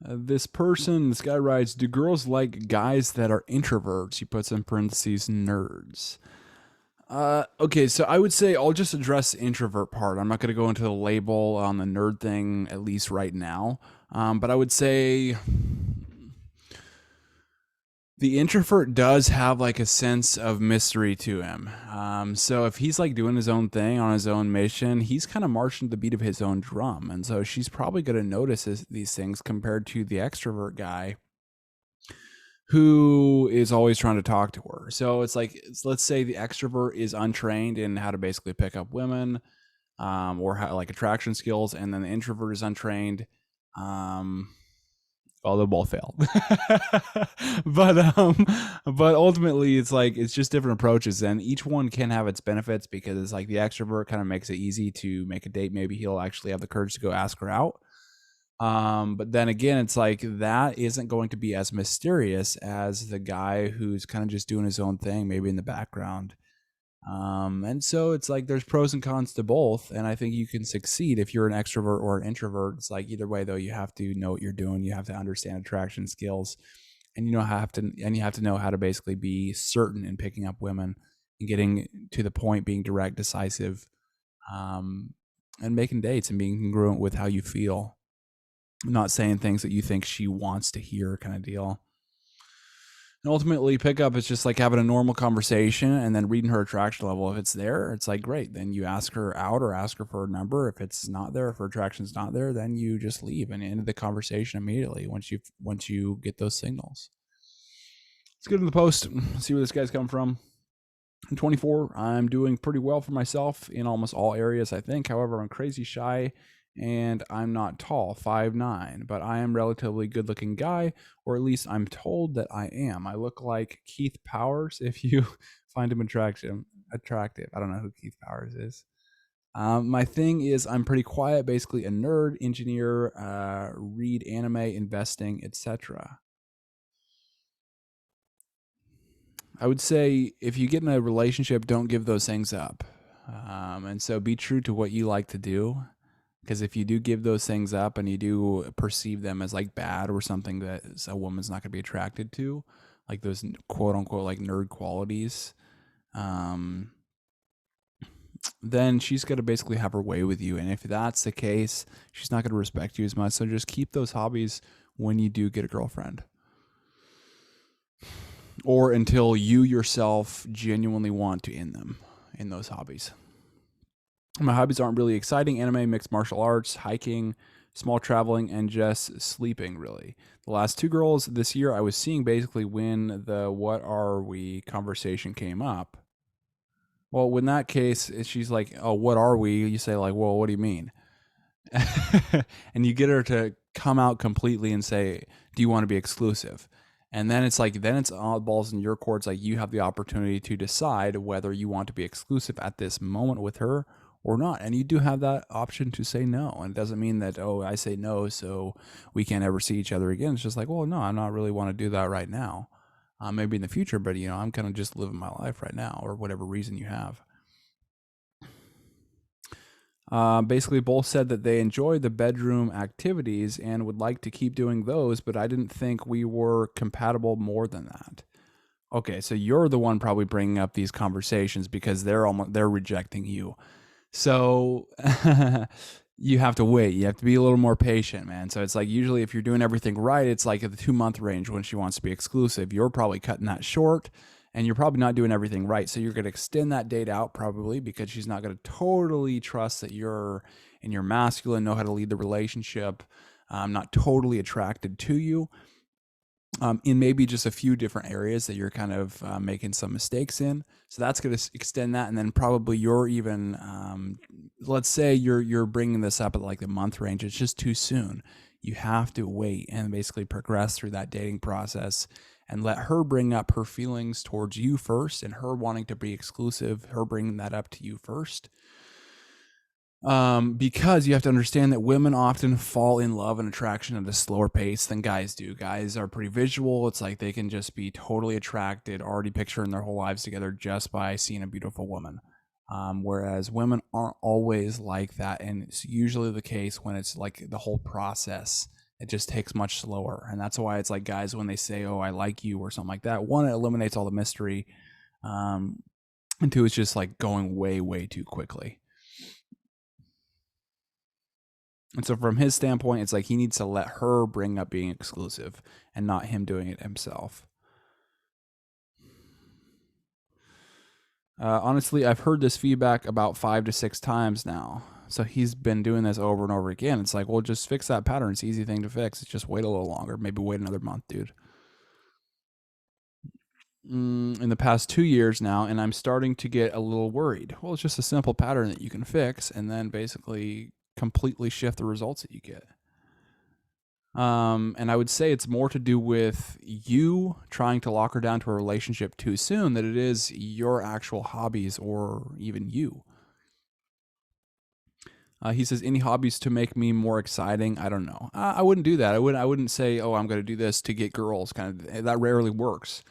This guy writes, do girls like guys that are introverts? He puts in parentheses, nerds. Okay, so I would say I'll just address the introvert part. I'm not going to go into the label on the nerd thing, at least right now. But I would say the introvert does have like a sense of mystery to him. So if he's like doing his own thing on his own mission, he's kind of marching to the beat of his own drum. And so she's probably going to notice these things compared to the extrovert guy who is always trying to talk to her. So it's like, let's say the extrovert is untrained in how to basically pick up women, or how, like attraction skills, and then the introvert is untrained. Well, they'll both fail. But ultimately, it's just different approaches, and each one can have its benefits because it's like the extrovert kind of makes it easy to make a date. Maybe he'll actually have the courage to go ask her out. But then again, it's like that isn't going to be as mysterious as the guy who's kind of just doing his own thing, maybe in the background. And so it's like there's pros and cons to both, and I think you can succeed if you're an extrovert or an introvert. It's like either way, though, you have to know what you're doing. You have to understand attraction skills, and you have to know how to basically be certain in picking up women and getting to the point, being direct, decisive, and making dates and being congruent with how you feel, not saying things that you think she wants to hear, kind of deal. And ultimately, pickup is just like having a normal conversation and then reading her attraction level. If it's there, it's like great. Then you ask her out or ask her for a number. If it's not there, if her attraction's not there, then you just leave and end the conversation immediately once you get those signals. Let's get into the post. See where this guy's come from. I'm 24. I'm doing pretty well for myself in almost all areas, I think. However, I'm crazy shy and I'm not tall, 5'9", but I am relatively good looking guy, or at least I'm told that I am. I look like Keith Powers if you find him attractive. I don't know who Keith Powers is. My thing is I'm pretty quiet, basically a nerd, engineer, read anime, investing, etc. I would say if you get in a relationship, don't give those things up. And so be true to what you like to do. Because if you do give those things up and you do perceive them as like bad or something that a woman's not going to be attracted to, like those quote unquote like nerd qualities, then she's going to basically have her way with you. And if that's the case, she's not going to respect you as much. So just keep those hobbies when you do get a girlfriend, or until you yourself genuinely want to end them in those hobbies. My hobbies aren't really exciting: anime, mixed martial arts, hiking, small traveling, and just sleeping, really. The last two girls this year I was seeing basically when the what are we conversation came up. Well, in that case, she's like, oh, what are we? You say, like, well, what do you mean? And you get her to come out completely and say, do you want to be exclusive? And then it's like, then it's all balls in your court. It's like you have the opportunity to decide whether you want to be exclusive at this moment with her or not. And you do have that option to say no. And it doesn't mean that, oh, I say no, so we can't ever see each other again. It's just like, well, no, I'm not really want to do that right now. Maybe in the future, but I'm kind of just living my life right now, or whatever reason you have. Basically, both said that they enjoy the bedroom activities and would like to keep doing those, but I didn't think we were compatible more than that. Okay, so you're the one probably bringing up these conversations because they're rejecting you. So you have to wait. You have to be a little more patient, man. So it's like usually if you're doing everything right, it's like at the 2 month range when she wants to be exclusive. You're probably cutting that short and you're probably not doing everything right. So you're going to extend that date out probably because she's not going to totally trust that you're in your masculine, know how to lead the relationship, not totally attracted to you. In maybe just a few different areas that you're kind of making some mistakes in. So that's going to extend that. And then probably you're even, let's say you're bringing this up at like the month range. It's just too soon. You have to wait and basically progress through that dating process and let her bring up her feelings towards you first, and her wanting to be exclusive, her bringing that up to you first. Because you have to understand that women often fall in love and attraction at a slower pace than guys do. Guys are pretty visual. It's like they can just be totally attracted, already picturing their whole lives together just by seeing a beautiful woman. Whereas women aren't always like that. And it's usually the case when it's like the whole process it just takes much slower. And that's why it's like guys, when they say, oh, I like you or something like that, one, it eliminates all the mystery. And two, it's just like going way, way too quickly. And so from his standpoint, it's like he needs to let her bring up being exclusive and not him doing it himself. Honestly, I've heard this feedback about 5 to 6 times now. So he's been doing this over and over again. It's like, well, just fix that pattern. It's an easy thing to fix. It's just wait a little longer. Maybe wait another month, dude. In the past 2 years now, and I'm starting to get a little worried. Well, it's just a simple pattern that you can fix and then basically completely shift the results that you get. And I would say it's more to do with you trying to lock her down to a relationship too soon than it is your actual hobbies or even you. He says, any hobbies to make me more exciting? I don't know. I wouldn't do that. I wouldn't say, oh, I'm going to do this to get girls. Kind of, that rarely works.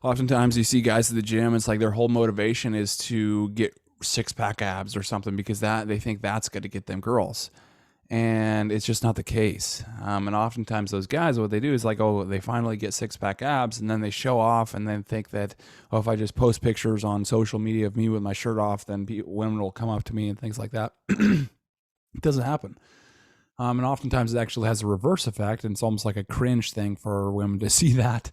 Oftentimes you see guys at the gym, it's like their whole motivation is to get 6-pack abs or something because that they think that's going to get them girls. And it's just not the case. And oftentimes those guys, what they do is like, oh, they finally get 6-pack abs and then they show off and then think that, oh, if I just post pictures on social media of me with my shirt off, then women will come up to me and things like that. It doesn't happen. And oftentimes it actually has a reverse effect. And it's almost like a cringe thing for women to see that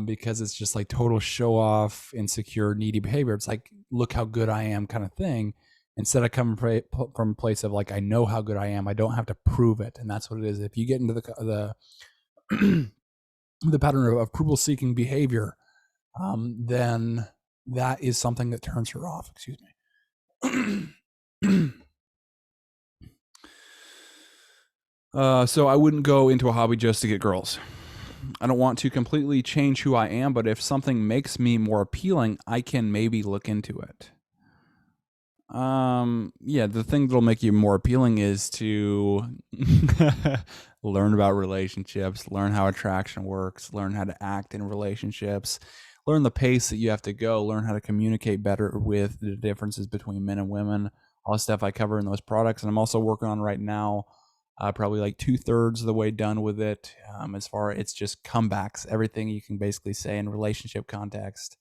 because it's just like total show off, insecure, needy behavior. It's like, look how good I am kind of thing. Instead of coming from a place of like, I know how good I am. I don't have to prove it. And that's what it is. If you get into the the pattern of approval seeking behavior, then that is something that turns her off. Excuse me. So I wouldn't go into a hobby just to get girls. I don't want to completely change who I am, but if something makes me more appealing, I can maybe look into it. Yeah, the thing that'll make you more appealing is to learn about relationships, learn how attraction works, learn how to act in relationships, learn the pace that you have to go, learn how to communicate better with the differences between men and women, all the stuff I cover in those products. And I'm also working on right now, probably like 2/3 of the way done with it. As far as it's just comebacks, everything you can basically say in relationship context.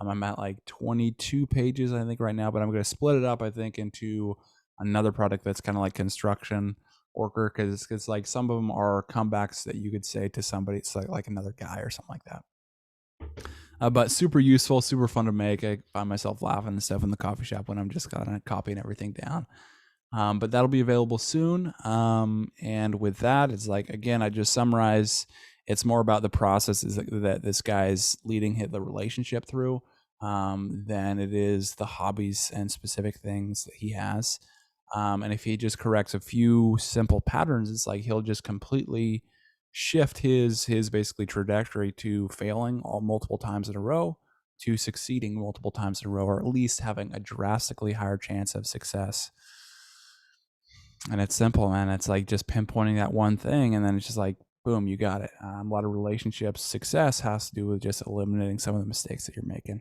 I'm at like 22 pages, I think, right now, but I'm going to split it up, I think, into another product that's kind of like construction worker, because it's like some of them are comebacks that you could say to somebody. It's like another guy or something like that. But super useful, super fun to make. I find myself laughing and stuff in the coffee shop when I'm just kind of copying everything down. But that'll be available soon. And with that, it's like, again, I just summarize. It's more about the processes that this guy's leading the relationship through than it is the hobbies and specific things that he has. And if he just corrects a few simple patterns, it's like he'll just completely shift his basically trajectory to failing multiple times in a row to succeeding multiple times in a row, or at least having a drastically higher chance of success. And it's simple, man. It's like just pinpointing that one thing, and then it's just like, boom, you got it. A lot of relationships success has to do with just eliminating some of the mistakes that you're making.